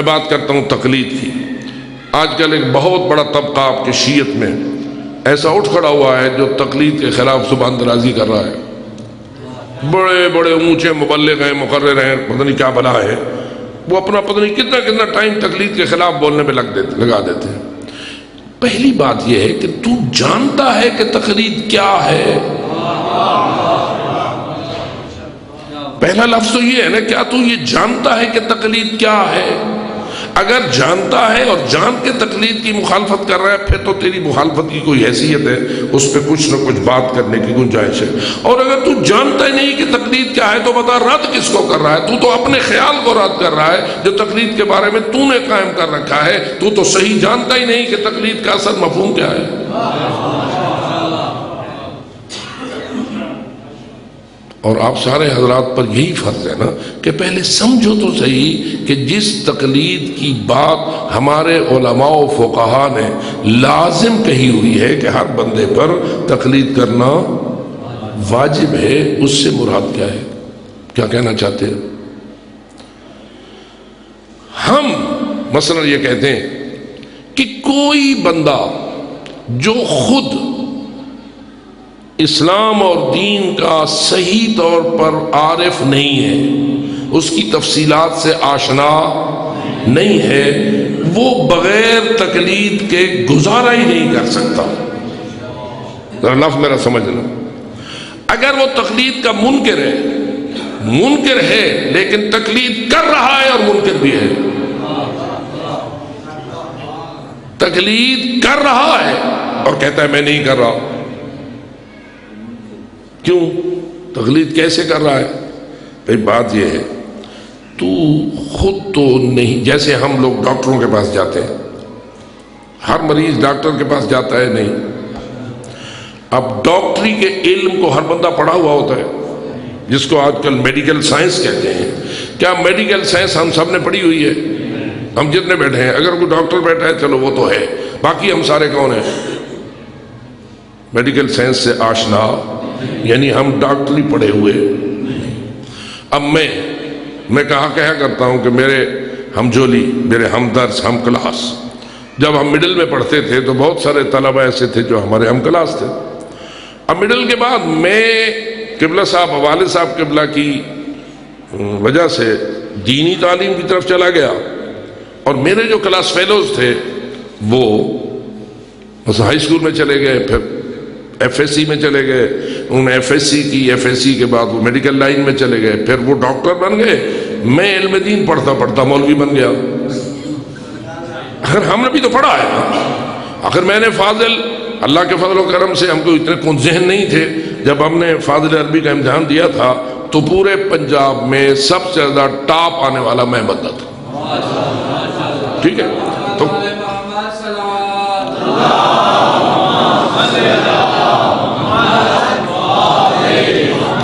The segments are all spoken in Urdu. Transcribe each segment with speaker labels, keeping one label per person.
Speaker 1: میں بات کرتا ہوں تقلید کی۔ آج کل ایک بہت بڑا طبقہ آپ کے شیعت میں ایسا اٹھ کھڑا ہوا ہے جو تقلید کے خلاف زبان درازی کر رہا ہے۔ بڑے بڑے اونچے مبلغ ہیں، مقرر ہیں، پتہ نہیں کیا بلا ہے، وہ اپنا پتہ نہیں کتنا ٹائم تقلید کے خلاف بولنے میں لگا دیتے ہیں۔ پہلی بات یہ ہے کہ تو جانتا ہے کہ تقلید کیا ہے؟ پہلا لفظ تو یہ ہے نا، کیا تو یہ جانتا ہے کہ تقلید کیا ہے؟ اگر جانتا ہے اور جان کے تقلید کی مخالفت کر رہا ہے، پھر تو تیری مخالفت کی کوئی حیثیت ہے، اس پہ کچھ نہ کچھ بات کرنے کی گنجائش ہے۔ اور اگر تو جانتا ہی نہیں کہ تقلید کیا ہے تو بتا رد کس کو کر رہا ہے؟ تو اپنے خیال کو رد کر رہا ہے جو تقلید کے بارے میں تو نے قائم کر رکھا ہے۔ تو صحیح جانتا ہی نہیں کہ تقلید کا اصل مفہوم کیا ہے۔ اور آپ سارے حضرات پر یہی فرض ہے نا کہ پہلے سمجھو تو صحیح کہ جس تقلید کی بات ہمارے علماء و فقہا نے لازم کہی ہوئی ہے کہ ہر بندے پر تقلید کرنا واجب ہے، اس سے مراد کیا ہے؟ کیا کہنا چاہتے ہیں؟ ہم مثلا یہ کہتے ہیں کہ کوئی بندہ جو خود اسلام اور دین کا صحیح طور پر عارف نہیں ہے، اس کی تفصیلات سے آشنا نہیں ہے، وہ بغیر تقلید کے گزارا ہی نہیں کر سکتا۔ لفظ میرا سمجھنا، اگر وہ تقلید کا منکر ہے لیکن تقلید کر رہا ہے اور منکر بھی ہے، تقلید کر رہا ہے اور کہتا ہے میں نہیں کر رہا، کیوں؟ تقلید کیسے کر رہا ہے؟ بھئی بات یہ ہے، تو خود تو نہیں، جیسے ہم لوگ ڈاکٹروں کے پاس جاتے ہیں، ہر مریض ڈاکٹر کے پاس جاتا ہے نہیں۔ اب ڈاکٹری کے علم کو ہر بندہ پڑھا ہوا ہوتا ہے، جس کو آج کل میڈیکل سائنس کہتے ہیں۔ کیا میڈیکل سائنس ہم سب نے پڑھی ہوئی ہے؟ ہم جتنے بیٹھے ہیں، اگر کوئی ڈاکٹر بیٹھا ہے چلو وہ تو ہے، باقی ہم سارے کون ہیں؟ میڈیکل سائنس سے آشنا، یعنی ہم ڈاکٹری پڑھے ہوئے۔ اب میں کہا کرتا ہوں کہ میرے ہمجولی، میرے ہمدرس، ہم کلاس، جب ہم مڈل میں پڑھتے تھے تو بہت سارے طلبہ ایسے تھے جو ہمارے ہم کلاس تھے۔ اب مڈل کے بعد میں قبلہ صاحب، والد صاحب قبلہ کی وجہ سے دینی تعلیم کی طرف چلا گیا، اور میرے جو کلاس فیلوز تھے وہ مثلا ہائی اسکول میں چلے گئے، پھر ایف ایس سی میں چلے گئے، انہوں نے ایف ایس سی کی، ایف ایس سی کے بعد وہ میڈیکل لائن میں چلے گئے، پھر وہ ڈاکٹر بن گئے، میں علم دین پڑھتا مولوی بن گیا۔ اگر ہم نے بھی تو پڑھا ہے، اگر میں نے فاضل، اللہ کے فضل و کرم سے ہم کو اتنے کن ذہن نہیں تھے، جب ہم نے فاضل عربی کا امتحان دیا تھا تو پورے پنجاب میں سب سے زیادہ ٹاپ آنے والا میں بنتا تھا۔ ٹھیک ہے، تو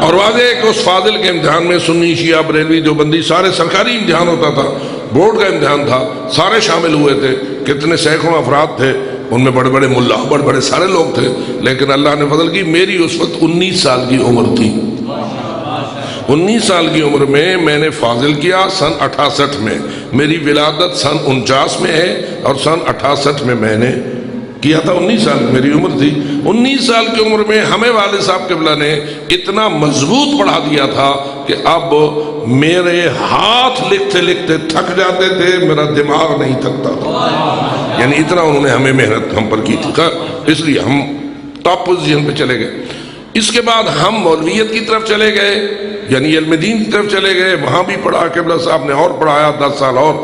Speaker 1: اور واضح ہے کہ اس فاضل کے امتحان میں سنی، شیعہ، بریلوی، دیوبندی، سارے سرکاری امتحان ہوتا تھا، بورڈ کا امتحان تھا، سارے شامل ہوئے تھے، کتنے سینکڑوں افراد تھے، ان میں بڑے بڑے ملا، بڑے بڑے سارے لوگ تھے، لیکن اللہ نے فضل کی میری اس وقت 19 سال کی عمر تھی۔ 19 سال کی عمر میں نے فاضل کیا سن 68 میں، میری ولادت سن 49 میں ہے، اور سن 68 میں نے کیا تھا۔ 19 سال میری عمر تھی۔ 19 سال کی عمر میں ہمیں والد صاحب قبلہ نے اتنا مضبوط پڑھا دیا تھا کہ اب میرے ہاتھ لکھتے لکھتے تھک جاتے تھے، میرا دماغ نہیں تھکتا تھا، یعنی اتنا انہوں نے ہمیں محنت ہم پر کی تھی، اس لیے ہم ٹاپ پوزیشن پہ چلے گئے۔ اس کے بعد ہم مولویت کی طرف چلے گئے، یعنی علم دین کی طرف چلے گئے، وہاں بھی پڑھا، قبلہ صاحب نے اور پڑھایا، 10 سال اور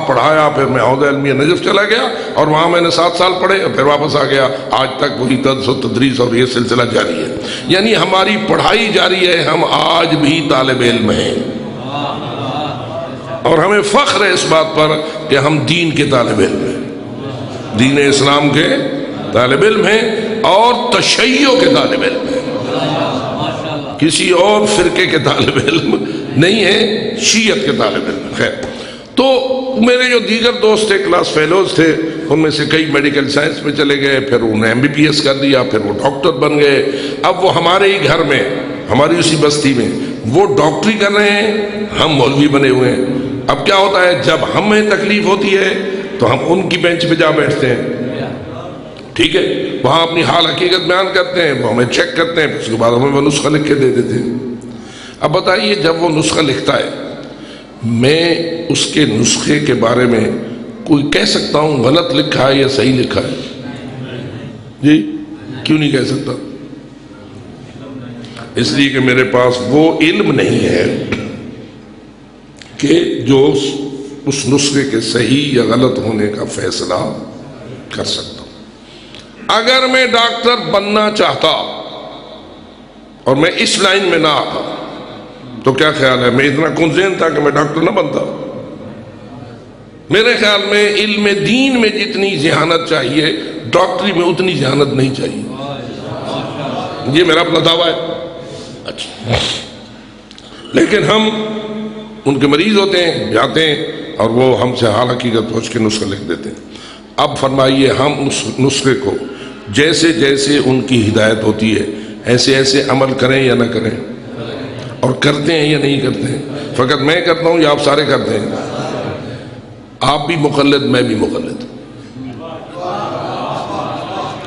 Speaker 1: پڑھایا، پھر میں حوزہ علمیہ نجف چلا گیا اور وہاں میں نے 7 سال پڑھے، اور پھر واپس آ گیا۔ آج تک وہی تدریس و تدریس اور یہ سلسلہ جاری ہے، یعنی ہماری پڑھائی جاری ہے، ہم آج بھی طالب علم ہیں، اور ہمیں فخر ہے اس بات پر کہ ہم دین کے طالب علم ہیں، دین اسلام کے طالب علم ہیں، اور تشیع کے طالب علم ہیں، کسی اور فرقے کے طالب علم نہیں ہے، شیعت کے طالب علم۔ خیر، تو میرے جو دیگر دوست تھے، کلاس فیلوز تھے، ان میں سے کئی میڈیکل سائنس میں چلے گئے، پھر انہوں نے MBBS کر دیا، پھر وہ ڈاکٹر بن گئے۔ اب وہ ہمارے ہی گھر میں، ہماری اسی بستی میں وہ ڈاکٹری کر رہے ہیں، ہم مولوی بنے ہوئے ہیں۔ اب کیا ہوتا ہے، جب ہمیں تکلیف ہوتی ہے تو ہم ان کی بینچ پہ جا بیٹھتے ہیں، ٹھیک ہے، وہاں اپنی حال حقیقت بیان کرتے ہیں، وہ ہمیں چیک کرتے ہیں، اس کے بعد ہمیں وہ نسخہ لکھ کے دے دیتے ہیں۔ اب بتائیے جب وہ نسخہ لکھتا ہے، میں اس کے نسخے کے بارے میں کوئی کہہ سکتا ہوں غلط لکھا ہے یا صحیح لکھا ہے؟ جی کیوں نہیں کہہ سکتا؟ اس لیے کہ میرے پاس وہ علم نہیں ہے کہ جو اس نسخے کے صحیح یا غلط ہونے کا فیصلہ کر سکتا ہوں۔ اگر میں ڈاکٹر بننا چاہتا اور میں اس لائن میں نہ آتا تو کیا خیال ہے، میں اتنا کنذین تھا کہ میں ڈاکٹر نہ بنتا؟ میرے خیال میں علم دین میں جتنی ذہانت چاہیے ڈاکٹری میں اتنی ذہانت نہیں چاہیے، یہ میرا اپنا دعویٰ ہے۔ اچھا، لیکن ہم ان کے مریض ہوتے ہیں، جاتے ہیں اور وہ ہم سے حال حقیقت پوچھ کے نسخہ لکھ دیتے ہیں۔ اب فرمائیے ہم اس نسخے کو جیسے جیسے ان کی ہدایت ہوتی ہے ایسے ایسے عمل کریں یا نہ کریں، اور کرتے ہیں یا نہیں کرتے ہیں؟ فقط میں کرتا ہوں یا آپ سارے کرتے ہیں؟ آپ بھی مقلد، میں بھی مقلد۔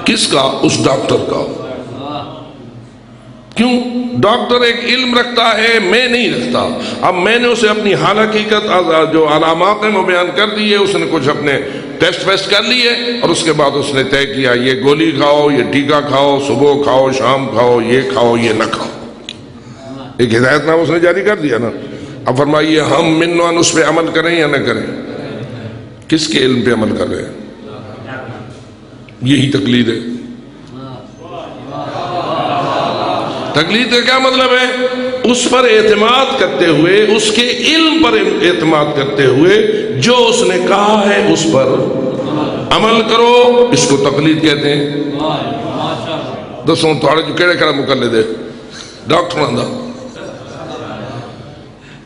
Speaker 1: کس کا؟ اس ڈاکٹر کا۔ کیوں؟ ڈاکٹر ایک علم رکھتا ہے، میں نہیں رکھتا۔ اب میں نے اسے اپنی حال حقیقت جو علامات ہیں وہ بیان کر دیے، اس نے کچھ اپنے ٹیسٹ ویسٹ کر لیے اور اس کے بعد اس نے طے کیا یہ گولی کھاؤ، یہ ٹیکہ کھاؤ، صبح کھاؤ، شام کھاؤ، یہ کھاؤ، یہ نہ کھاؤ، ایک ہدایت نامہ اس نے جاری کر دیا نا۔ اب فرمائیے ہم منوان اس پہ عمل کریں یا نہ کریں؟ کس کے علم پہ عمل کر رہے ہیں؟ یہی تقلید ہے۔ تقلید کا کیا مطلب ہے؟ اس پر اعتماد کرتے ہوئے، اس کے علم پر اعتماد کرتے ہوئے جو اس نے کہا ہے اس پر عمل کرو، اس کو تقلید کہتے ہیں۔ دسوں تھوڑے جو کہڑے کہڑے مقلد ہے؟ ڈاکٹروں دا،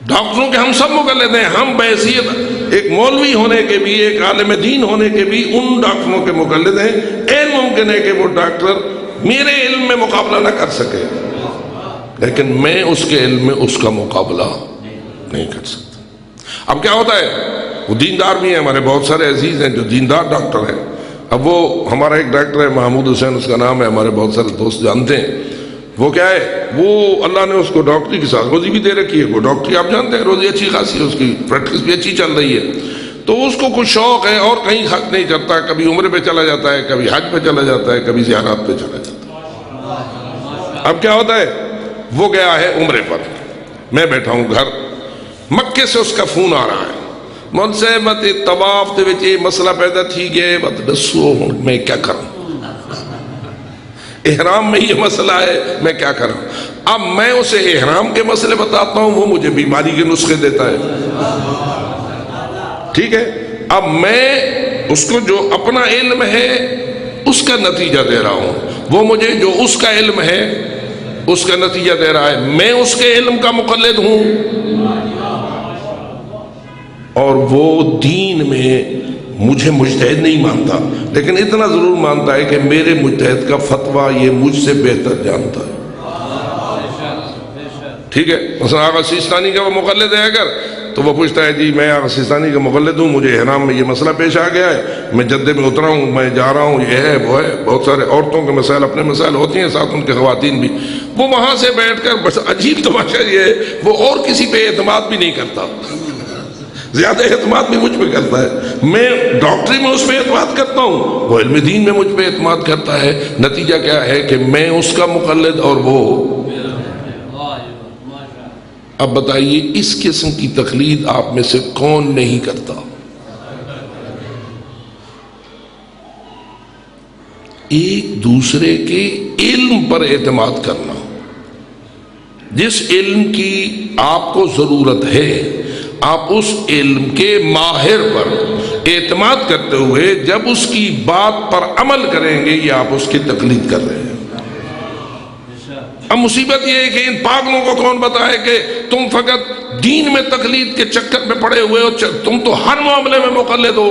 Speaker 1: ڈاکٹروں کے ہم سب مقلد ہیں۔ ہم بحیثیت ایک مولوی ہونے کے بھی، ایک عالم دین ہونے کے بھی ان ڈاکٹروں کے مقلد ہیں۔ این ممکن ہے کہ وہ ڈاکٹر میرے علم میں مقابلہ نہ کر سکے، لیکن میں اس کے علم میں اس کا مقابلہ نہیں کر سکتا۔ اب کیا ہوتا ہے، وہ دیندار بھی ہیں، ہمارے بہت سارے عزیز ہیں جو دیندار ڈاکٹر ہیں۔ اب وہ ہمارا ایک ڈاکٹر ہے محمود حسین، اس کا نام ہے، ہمارے بہت سارے دوست جانتے ہیں۔ وہ کیا ہے، وہ اللہ نے اس کو ڈاکٹری کے ساتھ روزی بھی دے رکھی ہے۔ وہ ڈاکٹری آپ جانتے ہیں روزی اچھی خاصی ہے، اس کی پریکٹس بھی اچھی چل رہی ہے۔ تو اس کو کچھ شوق ہے اور کہیں خرچ نہیں کرتا، کبھی عمرے پہ چلا جاتا ہے، کبھی حج پہ چلا جاتا ہے، کبھی زیارات پہ چلا جاتا ہے۔ اب کیا ہوتا ہے، وہ گیا ہے عمرے پر، میں بیٹھا ہوں گھر، مکے سے اس کا فون آ رہا ہے، مجھ سے مت طواف دے وچ یہ مسئلہ پیدا تھی کہ مت دسو میں کیا کروں، احرام میں یہ مسئلہ ہے، میں کیا کروں۔ اب میں اسے احرام کے مسئلے بتاتا ہوں، وہ مجھے بیماری کے نسخے دیتا ہے، ٹھیک ہے۔ اب میں اس کو جو اپنا علم ہے اس کا نتیجہ دے رہا ہوں، وہ مجھے جو اس کا علم ہے اس کا نتیجہ دے رہا ہے۔ میں اس کے علم کا مقلد ہوں اور وہ دین میں مجھے مجتہد نہیں مانتا، لیکن اتنا ضرور مانتا ہے کہ میرے مجتہد کا فتویٰ یہ مجھ سے بہتر جانتا ہے، ٹھیک ہے۔ مثلا آغا سیستانی کا وہ مقلد ہے اگر، تو وہ پوچھتا ہے جی میں آغا سیستانی کا مقلد ہوں، مجھے احرام میں یہ مسئلہ پیش آ گیا ہے، میں جدے میں اترا ہوں، میں جا رہا ہوں، یہ ہے وہ ہے۔ بہت سارے عورتوں کے مسائل، اپنے مسائل ہوتی ہیں، ساتھ ان کے خواتین بھی۔ وہ وہاں سے بیٹھ کر بس عجیب تماشا یہ ہے، وہ اور کسی پہ اعتماد بھی نہیں کرتا، زیادہ اعتماد بھی مجھ پہ کرتا ہے۔ میں ڈاکٹری میں اس پہ اعتماد کرتا ہوں، وہ علم دین میں مجھ پہ اعتماد کرتا ہے۔ نتیجہ کیا ہے کہ میں اس کا مقلد اور وہ۔ اب بتائیے اس قسم کی تقلید آپ میں سے کون نہیں کرتا؟ ایک دوسرے کے علم پر اعتماد کرنا، جس علم کی آپ کو ضرورت ہے آپ اس علم کے ماہر پر اعتماد کرتے ہوئے جب اس کی بات پر عمل کریں گے یہ آپ اس کی تقلید کر رہے ہیں۔ اب مصیبت یہ ہے کہ ان پاگلوں کو کون بتائے کہ تم فقط دین میں تقلید کے چکر میں پڑے ہوئے ہو، تم تو ہر معاملے میں مقلد ہو،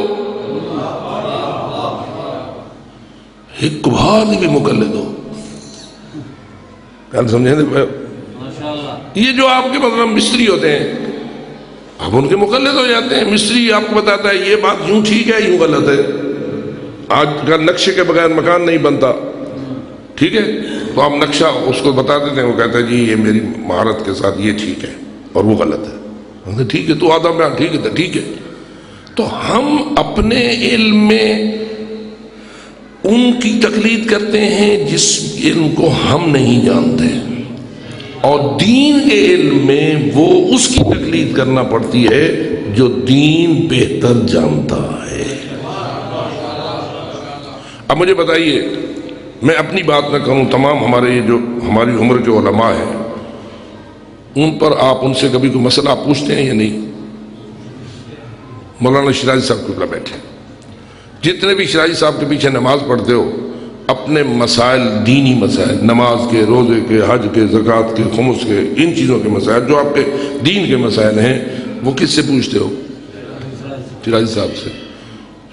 Speaker 1: ایک کبھار بھی مقلد ہو۔ کیا سمجھیں؟ یہ جو آپ کے مطلب مستری ہوتے ہیں، اب ان کے مقلد ہو جاتے ہیں. مستری آپ کو بتاتا ہے یہ بات یوں ٹھیک ہے یوں غلط ہے. آج کا نقشے کے بغیر مکان نہیں بنتا, ٹھیک ہے, تو آپ نقشہ اس کو بتا دیتے ہیں, وہ کہتا ہے جی یہ میری مہارت کے ساتھ یہ ٹھیک ہے اور وہ غلط ہے. ٹھیک ہے تو آدھا بیان ٹھیک ہے, ٹھیک ہے. تو ہم اپنے علم میں ان کی تقلید کرتے ہیں جس علم کو ہم نہیں جانتے, اور دین کے علم میں وہ اس کی تقلید کرنا پڑتی ہے جو دین بہتر جانتا ہے. اب مجھے بتائیے, میں اپنی بات نہ کروں, تمام ہمارے یہ جو ہماری عمر کے علماء ہیں ان پر آپ ان سے کبھی کوئی مسئلہ آپ پوچھتے ہیں یا نہیں؟ مولانا شیرازی صاحب قبلہ بیٹھے, جتنے بھی شیرازی صاحب کے پیچھے نماز پڑھتے ہو اپنے مسائل, دینی مسائل, نماز کے, روزے کے, حج کے, زکوٰۃ کے, خمس کے, ان چیزوں کے مسائل جو آپ کے دین کے مسائل ہیں وہ کس سے پوچھتے ہو؟ شیرازی صاحب سے.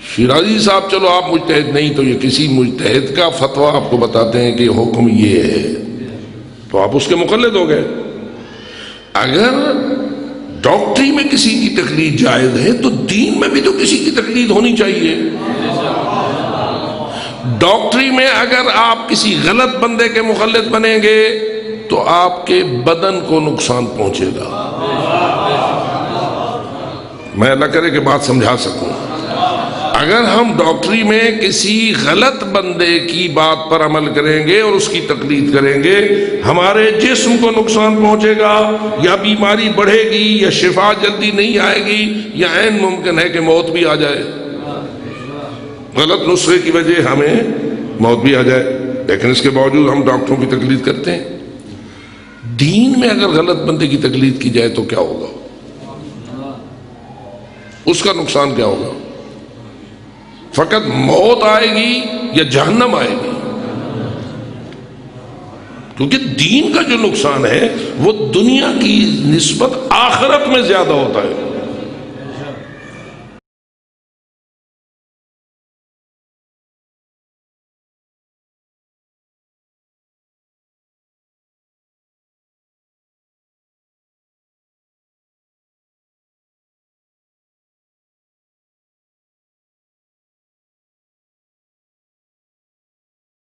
Speaker 1: شیرازی صاحب چلو آپ مجتہد نہیں تو یہ کسی مجتہد کا فتویٰ آپ کو بتاتے ہیں کہ حکم یہ ہے تو آپ اس کے مقلد ہو گئے. اگر ڈاکٹری میں کسی کی تقلید جائز ہے تو دین میں بھی تو کسی کی تقلید ہونی چاہیے. ڈاکٹری میں اگر آپ کسی غلط بندے کے مقلد بنیں گے تو آپ کے بدن کو نقصان پہنچے گا. میں اللہ کرے کہ بات سمجھا سکوں. اگر ہم ڈاکٹری میں کسی غلط بندے کی بات پر عمل کریں گے اور اس کی تقلید کریں گے, ہمارے جسم کو نقصان پہنچے گا, یا بیماری بڑھے گی, یا شفا جلدی نہیں آئے گی, یا عین ممکن ہے کہ موت بھی آ جائے. غلط نسخے کی وجہ ہمیں موت بھی آ جائے, لیکن اس کے باوجود ہم ڈاکٹروں کی تقلید کرتے ہیں. دین میں اگر غلط بندے کی تقلید کی جائے تو کیا ہوگا؟ اس کا نقصان کیا ہوگا؟ فقط موت آئے گی یا جہنم آئے گی. کیونکہ دین کا جو نقصان ہے وہ دنیا کی نسبت آخرت میں زیادہ ہوتا ہے.